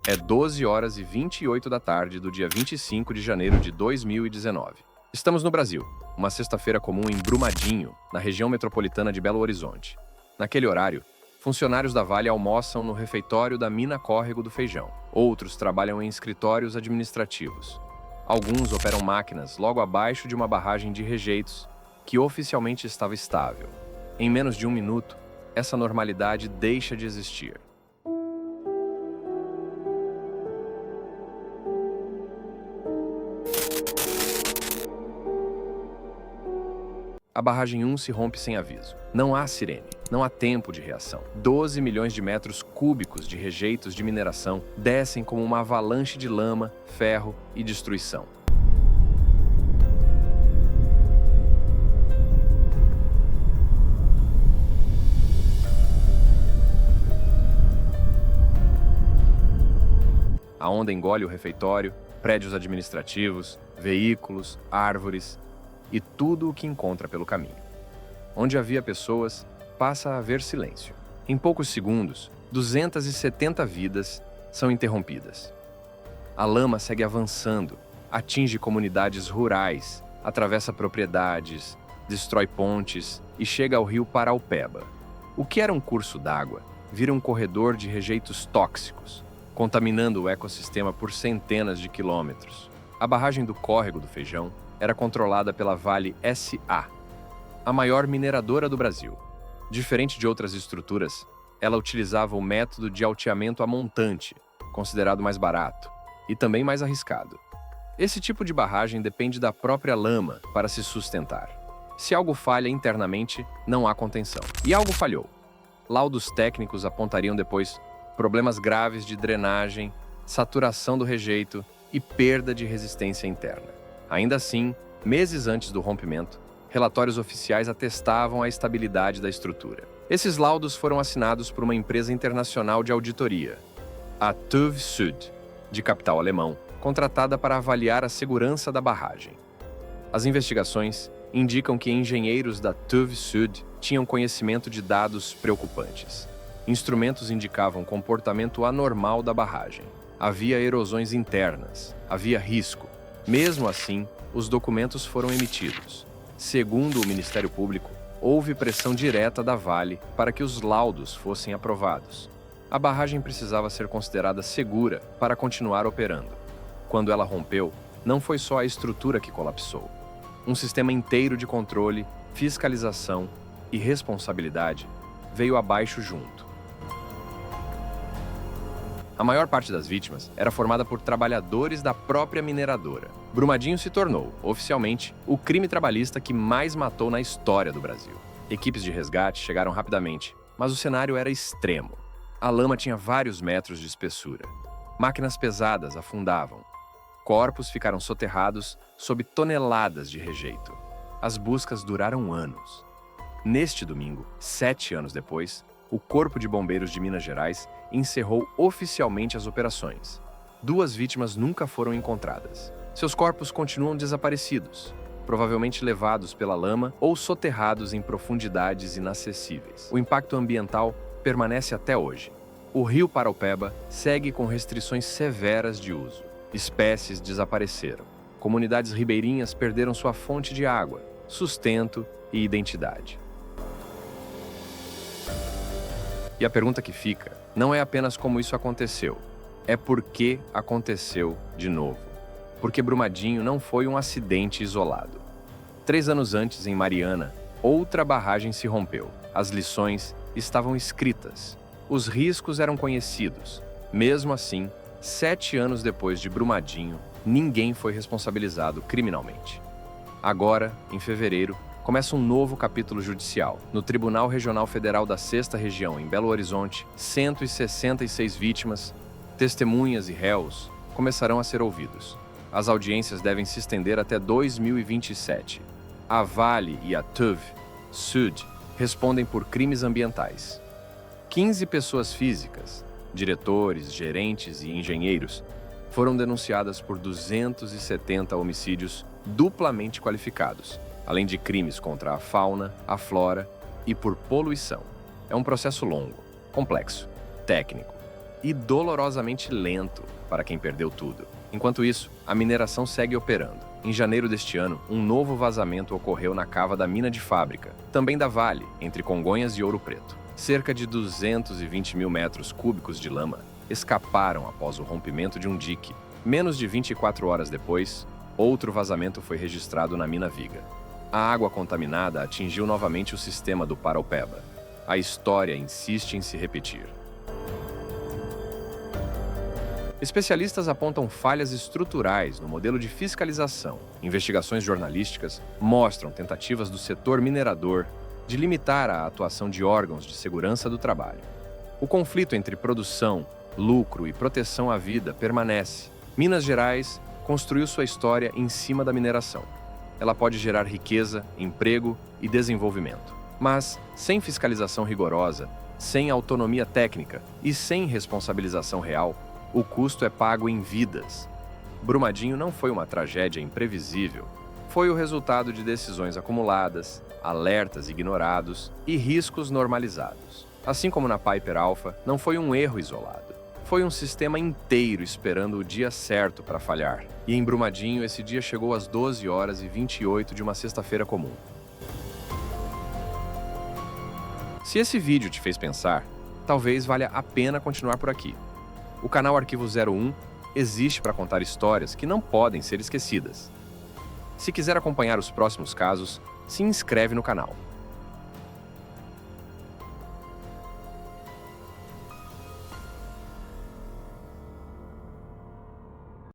É 12 horas e 28 da tarde do dia 25 de janeiro de 2019. Estamos no Brasil, uma sexta-feira comum em Brumadinho, na região metropolitana de Belo Horizonte. Naquele horário, funcionários da Vale almoçam no refeitório da Mina Córrego do Feijão. Outros trabalham em escritórios administrativos. Alguns operam máquinas logo abaixo de uma barragem de rejeitos que oficialmente estava estável. Em menos de um minuto, essa normalidade deixa de existir. A barragem 1 se rompe sem aviso. Não há sirene, não há tempo de reação. 12 milhões de metros cúbicos de rejeitos de mineração descem como uma avalanche de lama, ferro e destruição. A onda engole o refeitório, prédios administrativos, veículos, árvores e tudo o que encontra pelo caminho. Onde havia pessoas, passa a haver silêncio. Em poucos segundos, 270 vidas são interrompidas. A lama segue avançando, atinge comunidades rurais, atravessa propriedades, destrói pontes e chega ao rio Paraupeba. O que era um curso d'água vira um corredor de rejeitos tóxicos, contaminando o ecossistema por centenas de quilômetros. A barragem do Córrego do Feijão era controlada pela Vale SA, a maior mineradora do Brasil. Diferente de outras estruturas, ela utilizava o método de alteamento a montante, considerado mais barato e também mais arriscado. Esse tipo de barragem depende da própria lama para se sustentar. Se algo falha internamente, não há contenção. E algo falhou. Laudos técnicos apontariam depois problemas graves de drenagem, saturação do rejeito e perda de resistência interna. Ainda assim, meses antes do rompimento, relatórios oficiais atestavam a estabilidade da estrutura. Esses laudos foram assinados por uma empresa internacional de auditoria, a TÜV Süd, de capital alemão, contratada para avaliar a segurança da barragem. As investigações indicam que engenheiros da TÜV Süd tinham conhecimento de dados preocupantes. Instrumentos indicavam comportamento anormal da barragem. Havia erosões internas, havia risco. Mesmo assim, os documentos foram emitidos. Segundo o Ministério Público, houve pressão direta da Vale para que os laudos fossem aprovados. A barragem precisava ser considerada segura para continuar operando. Quando ela rompeu, não foi só a estrutura que colapsou. Um sistema inteiro de controle, fiscalização e responsabilidade veio abaixo junto. A maior parte das vítimas era formada por trabalhadores da própria mineradora. Brumadinho se tornou, oficialmente, o crime trabalhista que mais matou na história do Brasil. Equipes de resgate chegaram rapidamente, mas o cenário era extremo. A lama tinha vários metros de espessura. Máquinas pesadas afundavam. Corpos ficaram soterrados sob toneladas de rejeito. As buscas duraram anos. Neste domingo, 7 anos depois, o Corpo de Bombeiros de Minas Gerais encerrou oficialmente as operações. 2 vítimas nunca foram encontradas. Seus corpos continuam desaparecidos, provavelmente levados pela lama ou soterrados em profundidades inacessíveis. O impacto ambiental permanece até hoje. O rio Paraupeba segue com restrições severas de uso. Espécies desapareceram. Comunidades ribeirinhas perderam sua fonte de água, sustento e identidade. E a pergunta que fica não é apenas como isso aconteceu, é por que aconteceu de novo. Porque Brumadinho não foi um acidente isolado. 3 anos antes, em Mariana, outra barragem se rompeu. As lições estavam escritas. Os riscos eram conhecidos. Mesmo assim, 7 anos depois de Brumadinho, ninguém foi responsabilizado criminalmente. Agora, em fevereiro, começa um novo capítulo judicial. No Tribunal Regional Federal da 6ª Região, em Belo Horizonte, 166 vítimas, testemunhas e réus começarão a ser ouvidos. As audiências devem se estender até 2027. A Vale e a TÜV Süd respondem por crimes ambientais. 15 pessoas físicas, diretores, gerentes e engenheiros, foram denunciadas por 270 homicídios duplamente qualificados, além de crimes contra a fauna, a flora e por poluição. É um processo longo, complexo, técnico e dolorosamente lento para quem perdeu tudo. Enquanto isso, a mineração segue operando. Em janeiro deste ano, um novo vazamento ocorreu na cava da mina de Fábrica, também da Vale, entre Congonhas e Ouro Preto. Cerca de 220 mil metros cúbicos de lama escaparam após o rompimento de um dique. Menos de 24 horas depois, outro vazamento foi registrado na mina Viga. A água contaminada atingiu novamente o sistema do Paraopeba. A história insiste em se repetir. Especialistas apontam falhas estruturais no modelo de fiscalização. Investigações jornalísticas mostram tentativas do setor minerador de limitar a atuação de órgãos de segurança do trabalho. O conflito entre produção, lucro e proteção à vida permanece. Minas Gerais construiu sua história em cima da mineração. Ela pode gerar riqueza, emprego e desenvolvimento. Mas, sem fiscalização rigorosa, sem autonomia técnica e sem responsabilização real, o custo é pago em vidas. Brumadinho não foi uma tragédia imprevisível. Foi o resultado de decisões acumuladas, alertas ignorados e riscos normalizados. Assim como na Piper Alpha, não foi um erro isolado. Foi um sistema inteiro esperando o dia certo para falhar. E em Brumadinho, esse dia chegou às 12h28 de uma sexta-feira comum. Se esse vídeo te fez pensar, talvez valha a pena continuar por aqui. O canal Arquivo 01 existe para contar histórias que não podem ser esquecidas. Se quiser acompanhar os próximos casos, se inscreve no canal.